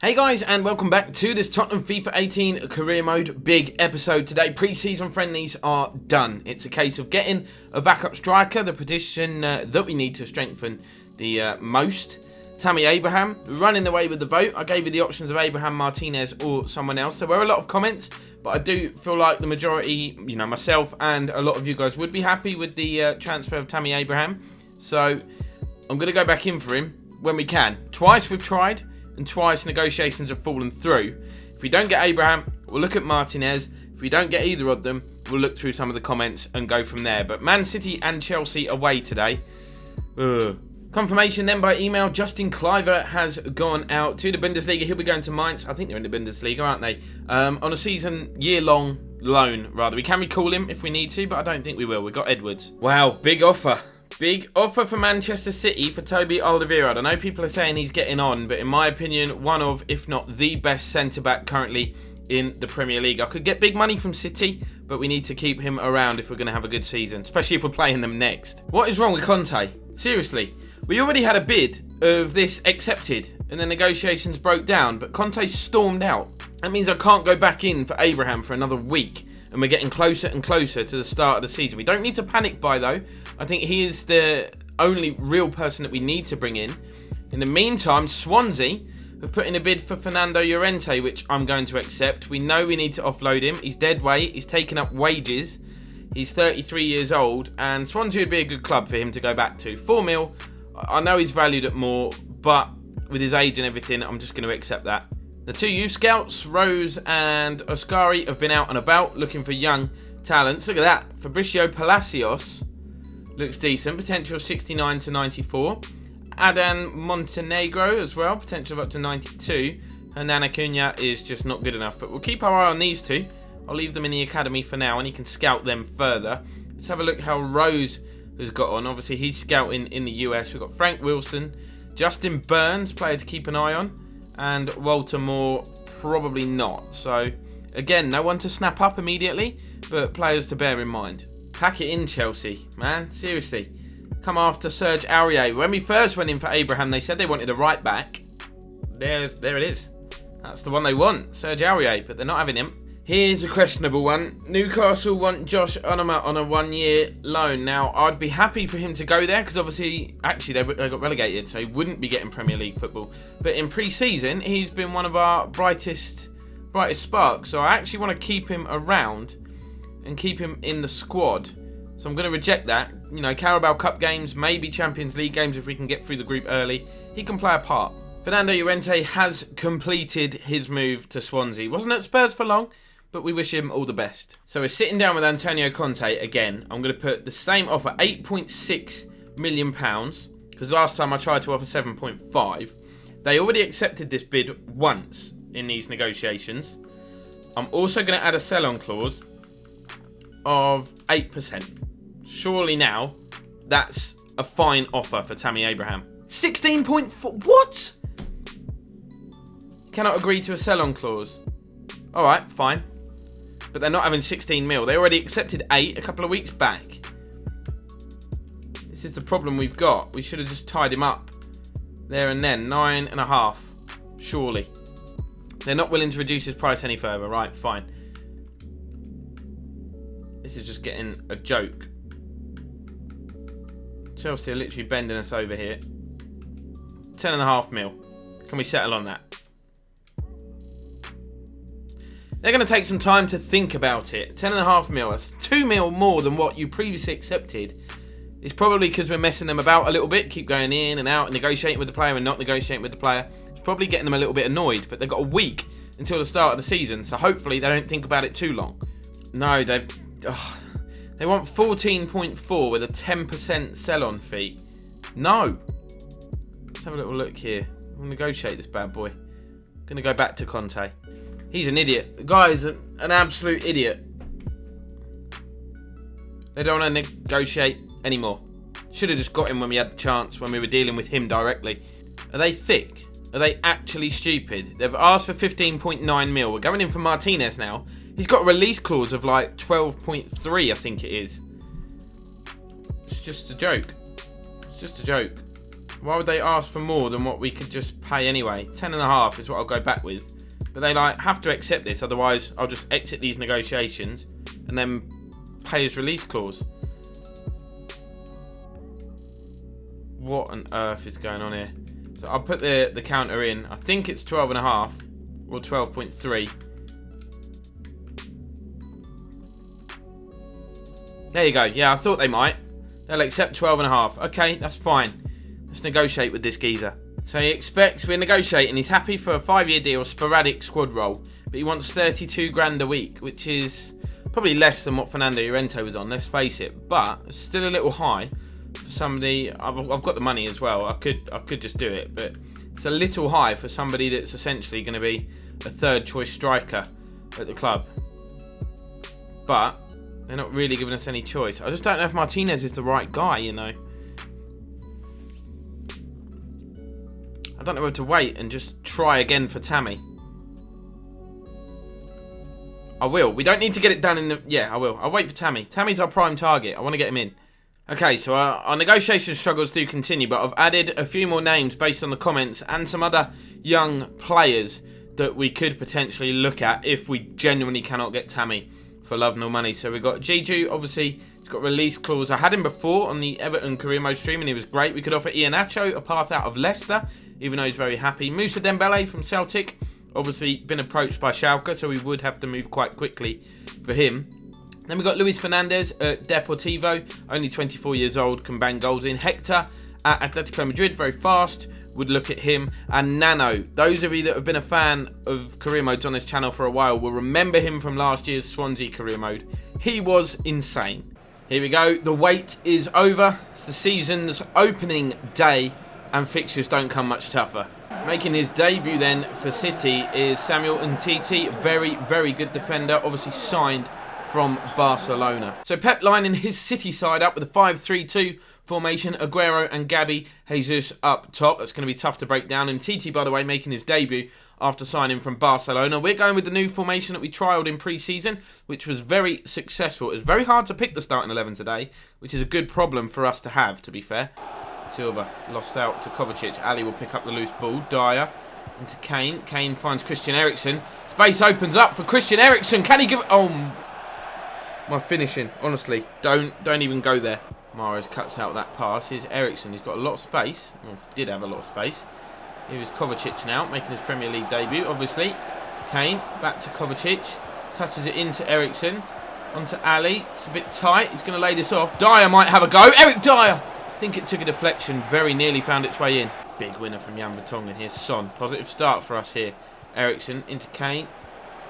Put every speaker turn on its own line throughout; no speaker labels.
Hey guys, and welcome back to this Tottenham FIFA 18 career mode big episode today. Pre-season friendlies are done. It's a case of getting a backup striker, the position that we need to strengthen the most. Tammy Abraham running away with the vote. I gave you the options of Abraham, Martinez or someone else. There were a lot of comments, but I do feel like the majority, myself and a lot of you guys would be happy with the transfer of Tammy Abraham. So I'm going to go back in for him when we can. Twice we've tried, and twice negotiations have fallen through. If we don't get Abraham, we'll look at Martinez. If we don't get either of them, we'll look through some of the comments and go from there. But Man City and Chelsea away today. Confirmation then by email. Justin Cliver has gone out to the Bundesliga. He'll be going to Mainz. I think they're in the Bundesliga, aren't they? On a year-long loan, rather. We can recall him if we need to, but I don't think we will. We've got Edwards. Wow, big offer. Big offer for Manchester City for Toby Alderweireld. I know people are saying he's getting on, but in my opinion, one of, if not the best centre-back currently in the Premier League. I could get big money from City, but we need to keep him around if we're going to have a good season, especially if we're playing them next. What is wrong with Conte? Seriously. We already had a bid of this accepted, and the negotiations broke down, but Conte stormed out. That means I can't go back in for Abraham for another week. And we're getting closer and closer to the start of the season. We don't need to panic buy, though. I think he is the only real person that we need to bring in. In the meantime, Swansea have put in a bid for Fernando Llorente, which I'm going to accept. We know we need to offload him. He's dead weight. He's taken up wages. He's 33 years old. And Swansea would be a good club for him to go back to. 4 mil. I know he's valued at more, but with his age and everything, I'm just going to accept that. The two youth scouts, Rose and Oscari, have been out and about looking for young talents. Look at that. Fabricio Palacios looks decent. Potential of 69 to 94. Adan Montenegro as well. Potential of up to 92. Hernan Acuna is just not good enough. But we'll keep our eye on these two. I'll leave them in the academy for now and he can scout them further. Let's have a look how Rose has got on. Obviously, he's scouting in the US. We've got Frank Wilson. Justin Burns, player to keep an eye on. And Walter Moore, probably not. So, again, no one to snap up immediately, but players to bear in mind. Pack it in, Chelsea. Man, seriously. Come after Serge Aurier. When we first went in for Abraham, they said they wanted a right back. There it is. That's the one they want, Serge Aurier, but they're not having him. Here's a questionable one. Newcastle want Josh Onoma on a 1-year loan. Now, I'd be happy for him to go there because obviously, actually, they got relegated, so he wouldn't be getting Premier League football. But in pre-season, he's been one of our brightest sparks. So I actually want to keep him around and keep him in the squad. So I'm going to reject that. Carabao Cup games, maybe Champions League games if we can get through the group early. He can play a part. Fernando Llorente has completed his move to Swansea. Wasn't at Spurs for long, but we wish him all the best. So we're sitting down with Antonio Conte again. I'm going to put the same offer, £8.6 million, because last time I tried to offer 7.5. They already accepted this bid once in these negotiations. I'm also going to add a sell-on clause of 8%. Surely now, that's a fine offer for Tammy Abraham. 16.4, what? Cannot agree to a sell-on clause. Alright, fine. But they're not having 16 mil. They already accepted 8 a couple of weeks back. This is the problem we've got. We should have just tied him up there and then. 9.5. Surely. They're not willing to reduce his price any further. Right, fine. This is just getting a joke. Chelsea are literally bending us over here. 10.5 mil. Can we settle on that? They're going to take some time to think about it. 10.5 mil, that's 2 mil more than what you previously accepted. It's probably because we're messing them about a little bit. Keep going in and out, negotiating with the player and not negotiating with the player. It's probably getting them a little bit annoyed, but they've got a week until the start of the season, so hopefully they don't think about it too long. No, they want 14.4 with a 10% sell-on fee. No. Let's have a little look here. We'll negotiate this bad boy. Going to go back to Conte. He's an idiot. The guy's an absolute idiot. They don't want to negotiate anymore. Should have just got him when we had the chance, when we were dealing with him directly. Are they thick? Are they actually stupid? They've asked for 15.9 mil. We're going in for Martinez now. He's got a release clause of like 12.3, I think it is. It's just a joke. It's just a joke. Why would they ask for more than what we could just pay anyway? 10.5 is what I'll go back with. But they like have to accept this, otherwise I'll just exit these negotiations and then pay his release clause. What on earth is going on here? So I'll put the counter in. I think it's 12.5 or 12.3. There you go. Yeah, I thought they might. They'll accept 12.5. Okay, that's fine. Let's negotiate with this geezer. So he expects, we're negotiating, he's happy for a 5-year deal, sporadic squad role, but he wants 32 grand a week, which is probably less than what Fernando Llorente was on, let's face it, but it's still a little high for somebody. I've got the money as well, I could just do it, but it's a little high for somebody that's essentially going to be a third choice striker at the club. But they're not really giving us any choice. I just don't know if Martinez is the right guy, you know. I don't know whether to wait and just try again for Tammy. I will. We don't need to get it done in the... Yeah, I will. I'll wait for Tammy. Tammy's our prime target. I want to get him in. Okay, so our negotiation struggles do continue, but I've added a few more names based on the comments and some other young players that we could potentially look at if we genuinely cannot get Tammy for love nor money. So we've got Giju, obviously, he's got release clause. I had him before on the Everton career mode stream and he was great. We could offer Iheanacho a path out of Leicester, even though he's very happy. Moussa Dembele from Celtic, obviously been approached by Schalke, so we would have to move quite quickly for him. Then we've got Luis Fernandez at Deportivo, only 24 years old, can bang goals in. Hector at Atletico Madrid, very fast, would look at him. And Nano, those of you that have been a fan of career modes on this channel for a while will remember him from last year's Swansea career mode. He was insane. Here we go, the wait is over. It's the season's opening day and fixtures don't come much tougher. Making his debut then for City is Samuel Umtiti, very, very good defender, obviously signed from Barcelona. So Pep lining his City side up with a 5-3-2 formation, Aguero and Gabby Jesus up top. That's going to be tough to break down. Umtiti, by the way, making his debut after signing from Barcelona. We're going with the new formation that we trialled in pre-season, which was very successful. It was very hard to pick the starting 11 today, which is a good problem for us to have, to be fair. Silva lost out to Kovacic. Ali will pick up the loose ball. Dyer into Kane. Kane finds Christian Eriksen. Space opens up for Christian Eriksen. Can he give... Oh, my finishing. Honestly, don't even go there. Mahrez cuts out that pass. Here's Eriksen. He's got a lot of space. Well, did have a lot of space. Here is Kovacic now, making his Premier League debut, obviously. Kane, back to Kovacic. Touches it into Eriksen. Onto Ali. It's a bit tight. He's going to lay this off. Dyer might have a go. Eric Dyer! I think it took a deflection, very nearly found its way in. Big winner from Jan Vertonghen. Here's Son. Positive start for us here. Eriksen into Kane.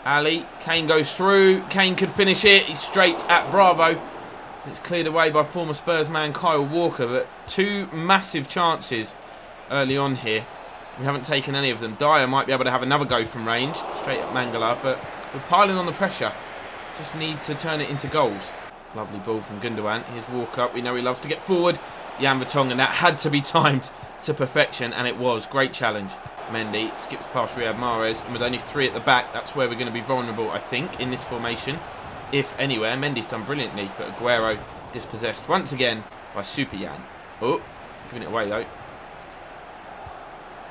Ali. Kane goes through. Kane could finish it. He's straight at Bravo. It's cleared away by former Spurs man Kyle Walker, but two massive chances early on here. We haven't taken any of them. Dyer might be able to have another go from range, straight at Mangala, but we're piling on the pressure. Just need to turn it into goals. Lovely ball from Gundogan. Here's Walker. We know he loves to get forward. Jan Vertonghen, that had to be timed to perfection, and it was. Great challenge. Mendy skips past Riyad Mahrez, and with only 3 at the back, that's where we're going to be vulnerable, I think, in this formation. If anywhere. Mendy's done brilliantly, but Aguero dispossessed once again by Super Jan. Oh, giving it away though.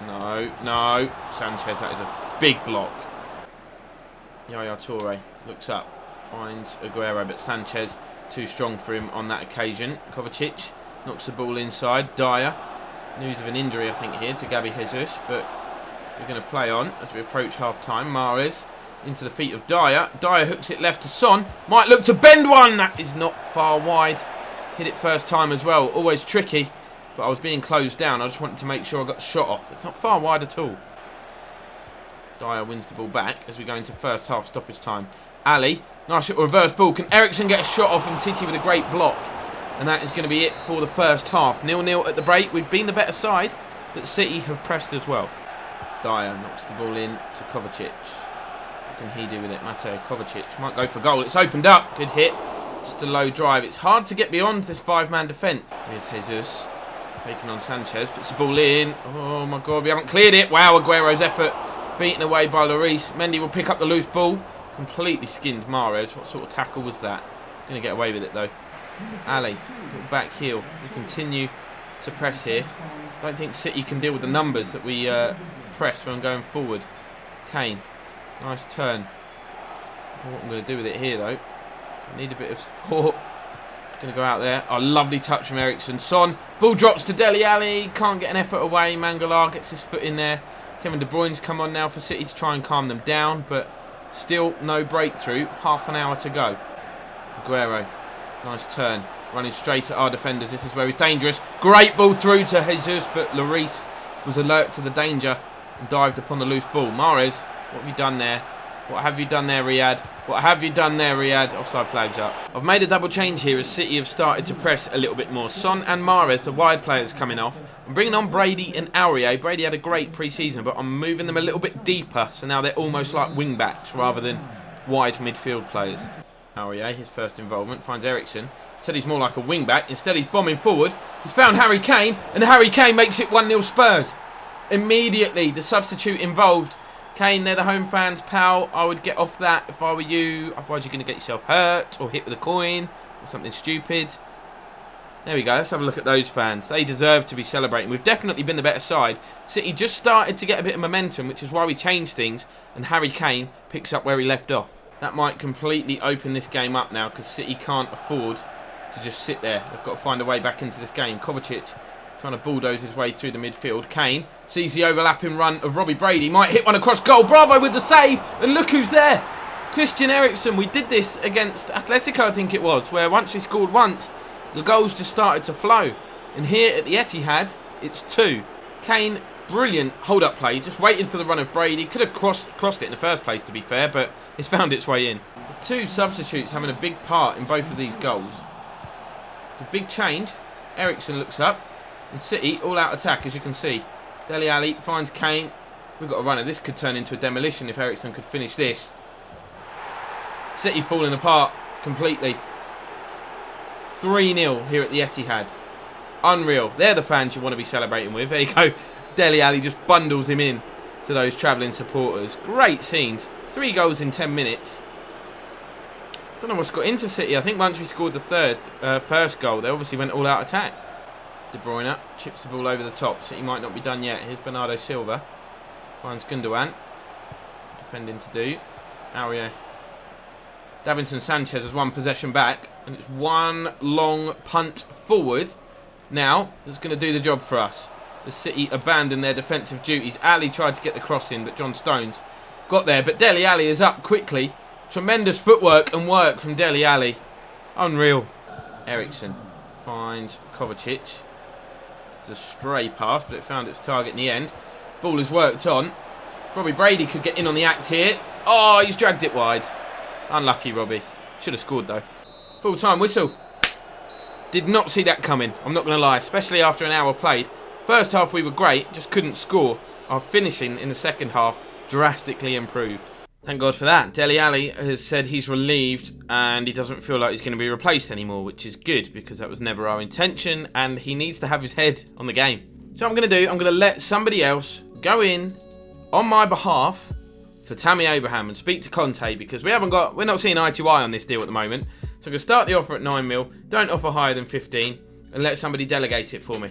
No. Sanchez, that is a big block. Yaya Toure looks up, finds Aguero, but Sanchez too strong for him on that occasion. Kovacic knocks the ball inside. Dyer, news of an injury I think here to Gabby Jesus, but we're going to play on as we approach half-time. Mahrez into the feet of Dyer. Dyer hooks it left to Son. Might look to bend one. That is not far wide. Hit it first time as well. Always tricky, but I was being closed down. I just wanted to make sure I got shot off. It's not far wide at all. Dyer wins the ball back as we go into first half stoppage time. Ali, nice little reverse ball. Can Eriksen get a shot off and Titi with a great block? And that is going to be it for the first half. 0-0 at the break. We've been the better side, but City have pressed as well. Dyer knocks the ball in to Kovacic. What can he do with it? Mateo Kovacic might go for goal. It's opened up. Good hit. Just a low drive. It's hard to get beyond this 5-man defence. Here's Jesus taking on Sanchez. Puts the ball in. Oh my God, we haven't cleared it. Wow, Aguero's effort beaten away by Lloris. Mendy will pick up the loose ball. Completely skinned Mahrez. What sort of tackle was that? Going to get away with it though. Ali, back heel. We continue to press here. Don't think City can deal with the numbers that we press when going forward. Kane, nice turn. I don't know what I'm going to do with it here though. I need a bit of support. Going to go out there. Oh, lovely touch from Eriksen. Son, ball drops to Dele Alli. Can't get an effort away. Mangala gets his foot in there. Kevin De Bruyne's come on now for City to try and calm them down, but still no breakthrough. Half an hour to go. Aguero, nice turn. Running straight at our defenders. This is where he's dangerous. Great ball through to Jesus, but Lloris was alert to the danger and dived upon the loose ball. Mahrez, what have you done there? What have you done there, Riyadh? What have you done there, Riyadh? Offside flags up. I've made a double change here as City have started to press a little bit more. Son and Mahrez, the wide players, coming off. I'm bringing on Brady and Aurier. Brady had a great pre-season, but I'm moving them a little bit deeper. So now they're almost like wing-backs rather than wide midfield players. Aurier, his first involvement, finds Eriksen. Said he's more like a wing-back. Instead, he's bombing forward. He's found Harry Kane, and Harry Kane makes it 1-0 Spurs. Immediately, the substitute involved. Kane, they're the home fans, pal. I would get off that if I were you. Otherwise, you're going to get yourself hurt or hit with a coin or something stupid. There we go. Let's have a look at those fans. They deserve to be celebrating. We've definitely been the better side. City just started to get a bit of momentum, which is why we changed things, and Harry Kane picks up where he left off. That might completely open this game up now because City can't afford to just sit there. They've got to find a way back into this game. Kovacic trying to bulldoze his way through the midfield. Kane sees the overlapping run of Robbie Brady. Might hit one across goal. Bravo with the save. And look who's there. Christian Eriksen. We did this against Atletico, I think it was, where once we scored once, the goals just started to flow. And here at the Etihad, it's 2. Kane, brilliant hold-up play. Just waited for the run of Brady. Could have crossed it in the first place, to be fair, but it's found its way in. The 2 substitutes having a big part in both of these goals. It's a big change. Eriksen looks up. And City, all-out attack, as you can see. Dele Alli finds Kane. We've got a runner. This could turn into a demolition if Eriksen could finish this. City falling apart completely. 3-0 here at the Etihad. Unreal. They're the fans you want to be celebrating with. There you go. Dele Alli just bundles him in to those travelling supporters. Great scenes. 3 goals in 10 minutes. Don't know what's got into City. I think once we scored the first goal, they obviously went all-out attack. De Bruyne chips the ball over the top. City might not be done yet. Here's Bernardo Silva. Finds Gundogan. Defending to do. Aurier. Davinson Sanchez has 1 possession back. And it's 1 long punt forward. Now, that's going to do the job for us. The City abandoned their defensive duties. Ali tried to get the cross in, but John Stones got there. But Dele Alli is up quickly. Tremendous footwork and work from Dele Alli. Unreal. Eriksen finds Kovacic. It's a stray pass, but it found its target in the end. Ball is worked on. Robbie Brady could get in on the act here. Oh, he's dragged it wide. Unlucky, Robbie. Should have scored, though. Full-time whistle. Did not see that coming, I'm not going to lie, especially after an hour played. First half we were great, just couldn't score. Our finishing in the second half drastically improved. Thank God for that. Dele Alli has said he's relieved and he doesn't feel like he's going to be replaced anymore, which is good because that was never our intention and he needs to have his head on the game. So what I'm going to do, I'm going to let somebody else go in on my behalf for Tammy Abraham and speak to Conte because we're not seeing eye to eye on this deal at the moment. So I'm going to start the offer at 9 mil, don't offer higher than 15 and let somebody delegate it for me.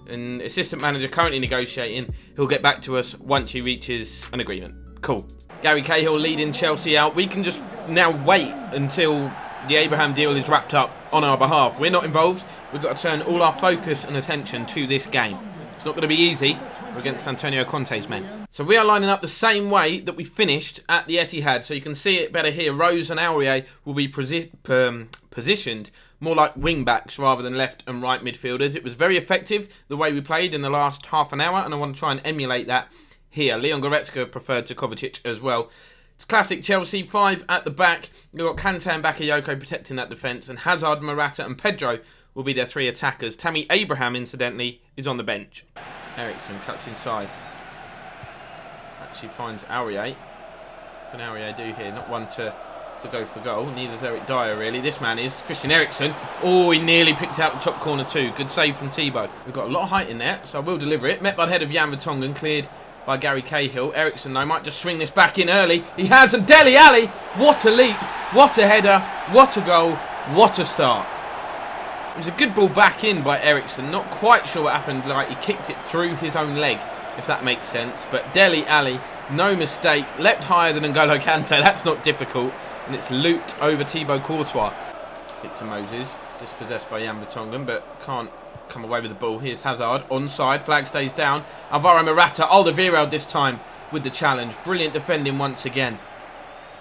An assistant manager currently negotiating. He'll get back to us once he reaches an agreement. Cool. Gary Cahill leading Chelsea out. We can just now wait until the Abraham deal is wrapped up on our behalf. We're not involved. We've got to turn all our focus and attention to this game. It's not going to be easy. We're against Antonio Conte's men. So we are lining up the same way that we finished at the Etihad. So you can see it better here. Rose and Aurier will be positioned more like wing-backs rather than left and right midfielders. It was very effective the way we played in the last half an hour, and I want to try and emulate that here. Leon Goretzka preferred to Kovacic as well. It's classic Chelsea, 5 at the back. You've got Kante and Bakayoko protecting that defence, and Hazard, Morata and Pedro will be their 3 attackers. Tammy Abraham, incidentally, is on the bench. Eriksen cuts inside. Actually finds Aurier. What can Aurier do here? Not one to go for goal. Neither's Eric Dyer, really. This man is Christian Eriksen. Oh, he nearly picked out the top corner too. Good save from Thibaut. We've got a lot of height in there, so I will deliver it. Met by the head of Jan Vertonghen, cleared by Gary Cahill. Eriksen, though, might just swing this back in early. He has, and Dele Alli! What a leap! What a header! What a goal! What a start! It was a good ball back in by Ericsson. Not quite sure what happened. Like, he kicked it through his own leg, if that makes sense. But Dele Alli, no mistake, leapt higher than N'Golo Kante. That's not difficult. And it's looped over Thibaut Courtois. Victor Moses, dispossessed by Jan Vertonghen, but can't come away with the ball. Here's Hazard, onside, flag stays down. Alvaro Morata, Alderweireld this time with the challenge. Brilliant defending once again.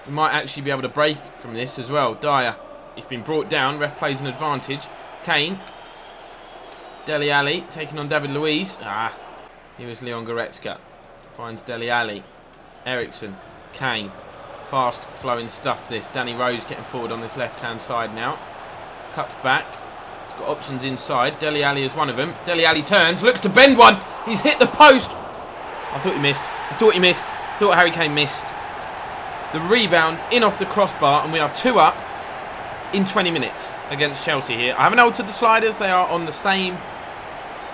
We might actually be able to break from this as well. Dyer, he's been brought down, ref plays an advantage. Kane, Dele Alli taking on David Luiz. Here is Leon Goretzka, finds Dele Alli. Ericsson, Kane, fast flowing stuff this. Danny Rose getting forward on this left hand side now. Cuts back. He's got options inside. Dele Alli is one of them. Dele Alli turns, looks to bend one. He's hit the post. I thought he missed. I thought Harry Kane missed. The rebound in off the crossbar, and we are 2 up in 20 minutes against Chelsea here. I haven't altered the sliders. They are on the same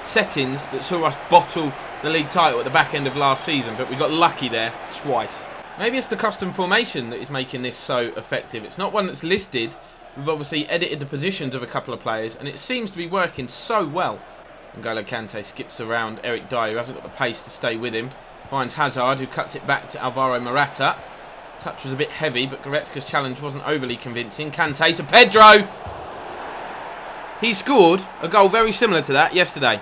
settings that saw us bottle the league title at the back end of last season, but we got lucky there twice. Maybe it's the custom formation that is making this so effective. It's not one that's listed. We've obviously edited the positions of a couple of players, and it seems to be working so well. N'Golo Kante skips around Eric Dyer, who hasn't got the pace to stay with him. Finds Hazard, who cuts it back to Alvaro Morata. Touch was a bit heavy, but Goretzka's challenge wasn't overly convincing. Kante to Pedro. He scored a goal very similar to that yesterday,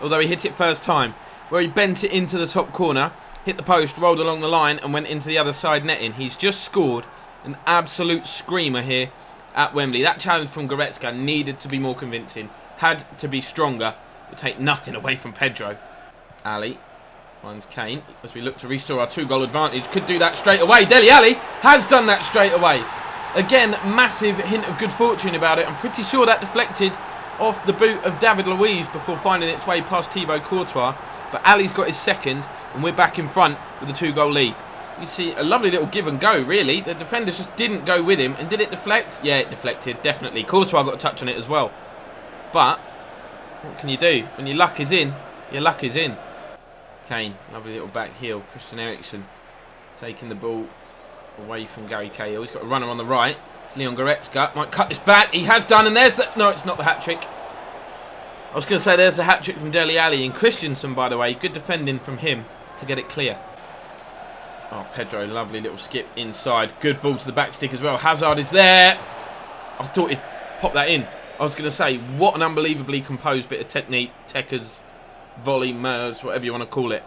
although he hit it first time, where he bent it into the top corner, hit the post, rolled along the line, and went into the other side netting. He's just scored an absolute screamer here at Wembley. That challenge from Goretzka needed to be more convincing, had to be stronger, but take nothing away from Pedro. Ali finds Kane as we look to restore our 2-goal advantage. Could do that straight away. Dele Alli has done that straight away. Again, massive hint of good fortune about it. I'm pretty sure that deflected off the boot of David Luiz before finding its way past Thibaut Courtois. But Ali's got his second, and we're back in front with a 2-goal lead. You see a lovely little give and go, really. The defenders just didn't go with him. And did it deflect? Yeah, it deflected, definitely. Courtois got a touch on it as well. But what can you do? When your luck is in, your luck is in. Kane, lovely little back heel. Christian Eriksen taking the ball away from Gary Cahill. He's got a runner on the right. It's Leon Goretzka. Might cut this back. He has done, and there's the... No, it's not the hat-trick. I was going to say there's the hat-trick from Dele Alli. And Christensen, by the way, good defending from him to get it clear. Oh, Pedro, lovely little skip inside. Good ball to the back stick as well. Hazard is there. I thought he'd pop that in. I was going to say, what an unbelievably composed bit of technique. Tekker's volley, Mers, whatever you want to call it.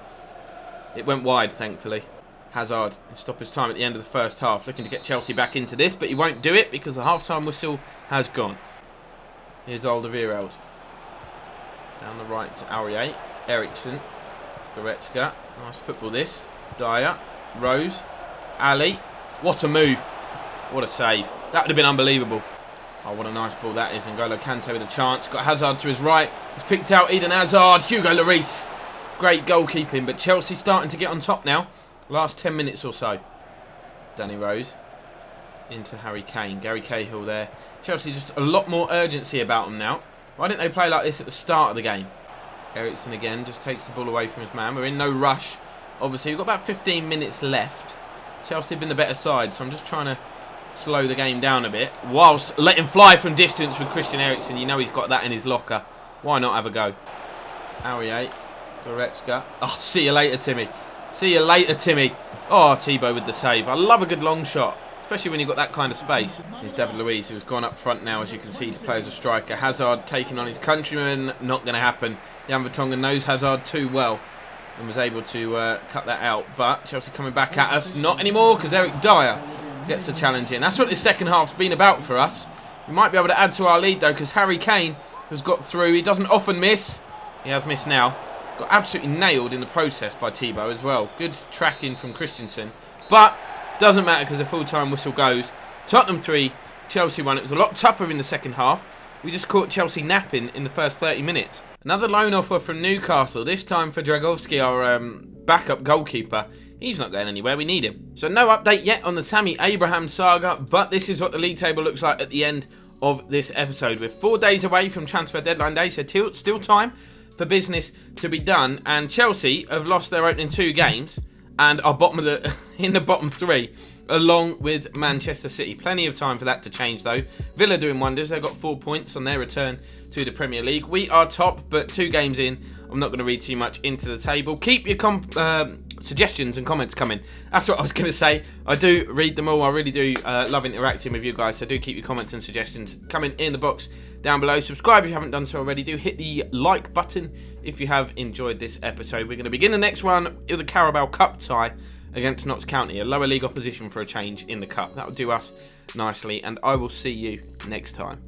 It went wide, thankfully. Hazard in stoppage time at the end of the first half, looking to get Chelsea back into this, but he won't do it because the half-time whistle has gone. Here's Alderweireld. Down the right to Aurier. Ericsson. Goretzka. Nice football this. Dyer. Rose. Ali. What a move. What a save. That would have been unbelievable. Oh, what a nice ball that is. N'Golo Kante with a chance. Got Hazard to his right. He's picked out Eden Hazard. Hugo Lloris. Great goalkeeping. But Chelsea starting to get on top now. Last 10 minutes or so. Danny Rose. Into Harry Kane. Gary Cahill there. Chelsea just a lot more urgency about them now. Why didn't they play like this at the start of the game? Ericsson again just takes the ball away from his man. We're in no rush. Obviously, we've got about 15 minutes left. Chelsea have been the better side, so I'm just trying to slow the game down a bit. Whilst letting fly from distance with Christian Eriksen. You know he's got that in his locker. Why not have a go? Aurier. Goretzka. Oh, see you later, Timmy. See you later, Timmy. Oh, Thibaut with the save. I love a good long shot, especially when you've got that kind of space. Here's David Luiz, who's gone up front now, as you can see, to play as a striker. Hazard taking on his countryman. Not going to happen. Jan Vertonghen knows Hazard too well and was able to cut that out. But Chelsea coming back at us. Not anymore, because Eric Dyer gets the challenge in. That's what this second half's been about for us. We might be able to add to our lead, though, because Harry Kane has got through. He doesn't often miss. He has missed now. Got absolutely nailed in the process by Thibaut as well. Good tracking from Christensen. But doesn't matter because the full-time whistle goes. Tottenham 3, Chelsea 1. It was a lot tougher in the second half. We just caught Chelsea napping in the first 30 minutes. Another loan offer from Newcastle. This time for Dragowski, our backup goalkeeper. He's not going anywhere. We need him. So no update yet on the Tammy Abraham saga. But this is what the league table looks like at the end of this episode. We're 4 days away from transfer deadline day. So still time for business to be done, and Chelsea have lost their opening 2 games and are in the bottom 3 along with Manchester City. Plenty of time for that to change though. Villa doing wonders. They've got 4 points on their return to the Premier League. We are top, but 2 games in. I'm not going to read too much into the table. Keep your suggestions and comments coming. That's what I was going to say. I do read them all. I really do love interacting with you guys. So do keep your comments and suggestions coming in the box down below. Subscribe if you haven't done so already. Do hit the like button if you have enjoyed this episode. We're going to begin the next one with a Carabao Cup tie against Notts County, a lower league opposition for a change in the Cup. That will do us nicely, and I will see you next time.